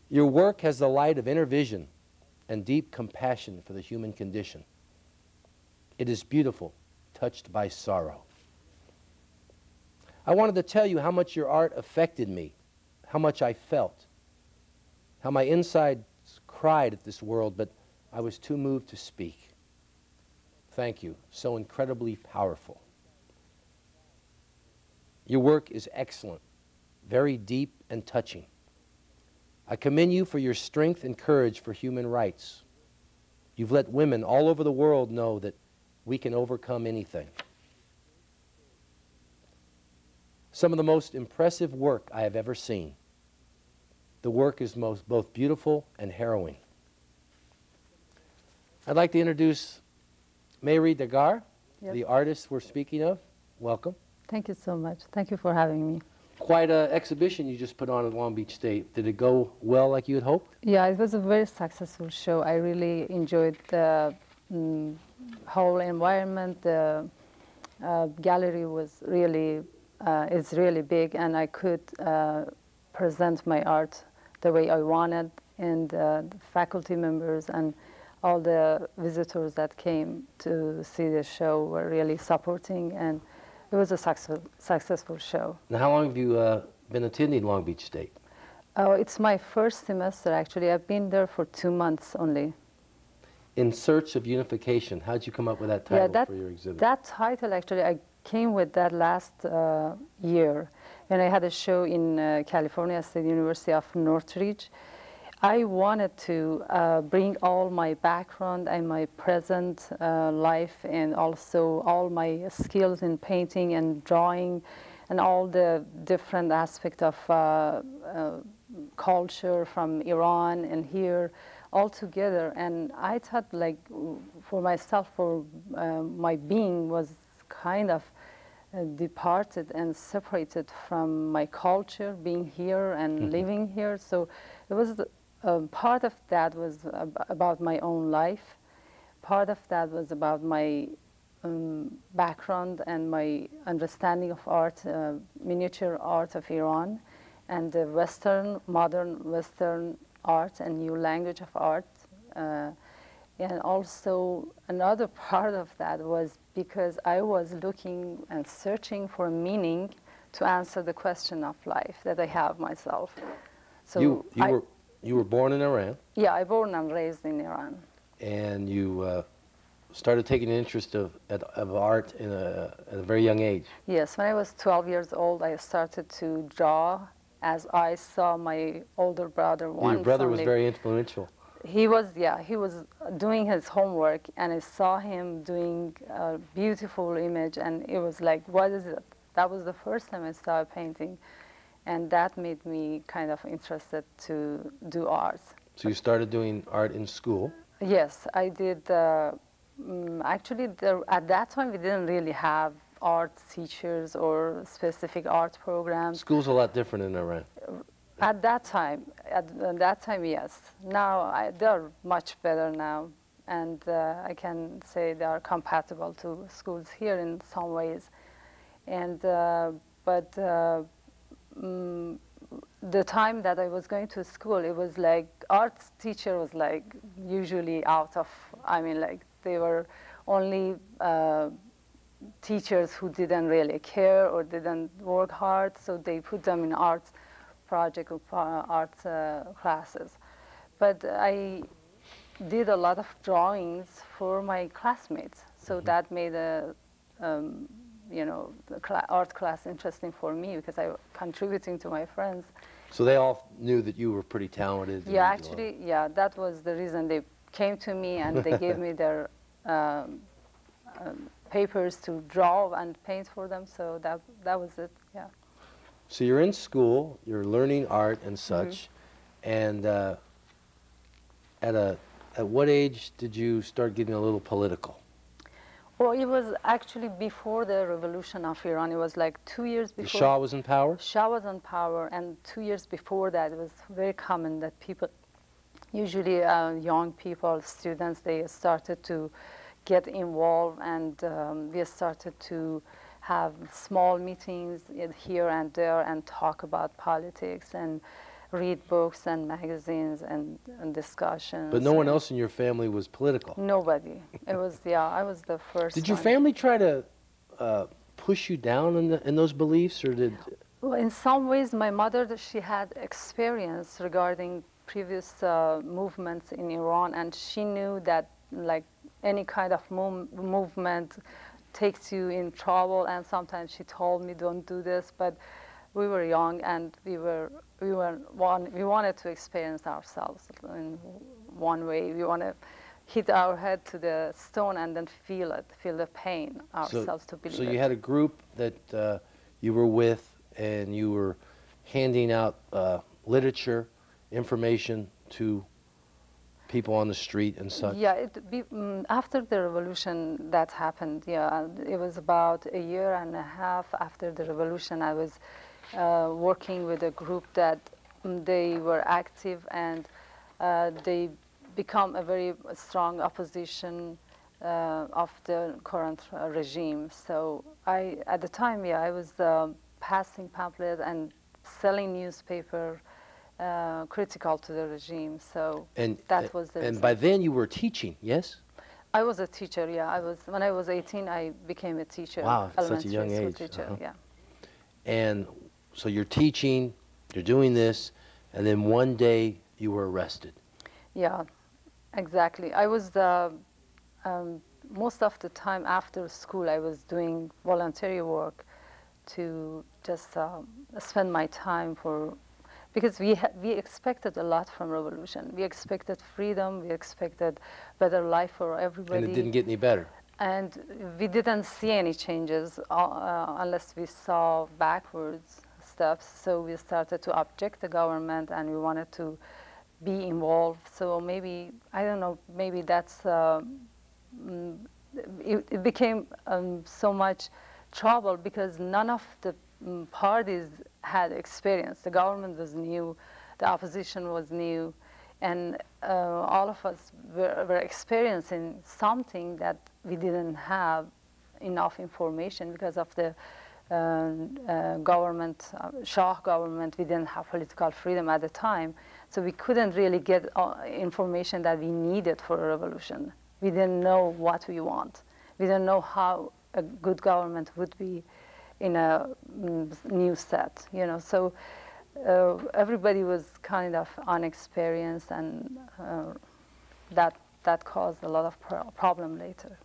Your work has the light of inner vision and deep compassion for the human condition. It is beautiful, touched by sorrow. I wanted to tell you how much your art affected me, how much I felt, how my insides cried at this world, but I was too moved to speak. Thank you, so incredibly powerful. Your work is excellent, very deep and touching. I commend you for your strength and courage for human rights. You've let women all over the world know that we can overcome anything. Some of the most impressive work I have ever seen. The work is both beautiful and harrowing. I'd like to introduce mehri Dadgar, the artist we're speaking of. Welcome. Thank you so much. Thank you for having me. Quite an exhibition you just put on at Long Beach State. Did it go well like you had hoped? Yeah, it was a very successful show. I really enjoyed the whole environment. The gallery was really, it's really big, and I could present my art the way I wanted, and the faculty members and all the visitors that came to see the show were really supporting, and it was a successful show. Now, how long have you been attending Long Beach State? Oh, it's my first semester, actually. I've been there for 2 months only. In Search of Unification. How'd you come up with that title for your exhibit? That title, actually, I came with that last year when I had a show in California State University of Northridge. I wanted to bring all my background and my present life, and also all my skills in painting and drawing and all the different aspects of culture from Iran and here all together. And I thought, like, for myself, for my being was kind of departed and separated from my culture, being here and living here. So it was part of that was about my own life. Part of that was about my background and my understanding of art, miniature art of Iran, and the Western, modern Western art and new language of art. And also another part of that was because I was looking and searching for meaning to answer the question of life that I have myself. So you were born in Iran? Yeah, I born and raised in Iran. And you started taking an interest of art at a very young age? Yes, when I was 12 years old, I started to draw as I saw my older brother. Your brother was very influential. He was doing his homework, and I saw him doing a beautiful image, and it was like, what is it? That was the first time I saw a painting, and that made me kind of interested to do art. So you started doing art in school? Yes, I did. Actually, at that time, we didn't really have art teachers or specific art programs. School's a lot different in Iran. At that time, yes. Now, they're much better now, and I can say they are compatible to schools here in some ways. And but the time that I was going to school, it was like art teacher was like usually out of. I mean, like they were only teachers who didn't really care or didn't work hard, so they put them in art project or art classes. But I did a lot of drawings for my classmates, so that made a the art class interesting for me because I was contributing to my friends. So they all knew that you were pretty talented? Yeah, actually, yeah, that was the reason they came to me, and they gave me their papers to draw and paint for them, so that was it, yeah. So you're in school, you're learning art and such, and at what age did you start getting a little political? Well, it was actually before the revolution of Iran. It was like 2 years before. The Shah was in power? Shah was in power, and 2 years before that, it was very common that people, usually young people, students, they started to get involved, and we started to have small meetings here and there and talk about politics. And read books and magazines and discussions. But no one else in your family was political? Nobody. It was, yeah, I was the first Did your one. family try to push you down in those beliefs, or did... Well, in some ways, my mother, she had experience regarding previous movements in Iran, and she knew that like any kind of movement takes you in trouble, and sometimes she told me, don't do this, but we were young and we wanted to experience ourselves in one way. We want to hit our head to the stone and then feel the pain ourselves to believe it. So you had a group that you were with, and you were handing out literature, information to people on the street and such? Yeah, after the revolution that happened, yeah, it was about a year and a half after the revolution. I was working with a group that they were active, and they become a very strong opposition of the current regime. So at the time, yeah, I was passing pamphlets and selling newspaper critical to the regime. So that was the And by then you were teaching, yes? I was a teacher, yeah. When I was 18, I became a teacher. Wow, at such a young school age. Teacher, yeah. And so you're teaching, you're doing this, and then one day you were arrested. Yeah, exactly. I was most of the time after school, I was doing voluntary work to just spend my time because we expected a lot from revolution. We expected freedom, we expected better life for everybody. And it didn't get any better. And we didn't see any changes unless we saw backwards steps. So we started to object the government, and we wanted to be involved. So maybe, I don't know, maybe that's, it became so much trouble because none of the parties had experience. The government was new, the opposition was new, and all of us were experiencing something that we didn't have enough information because of the government, Shah government. We didn't have political freedom at the time, so we couldn't really get information that we needed for a revolution. We didn't know what we want. We didn't know how a good government would be in a new set, you know. So everybody was kind of unexperienced, and that caused a lot of problem later.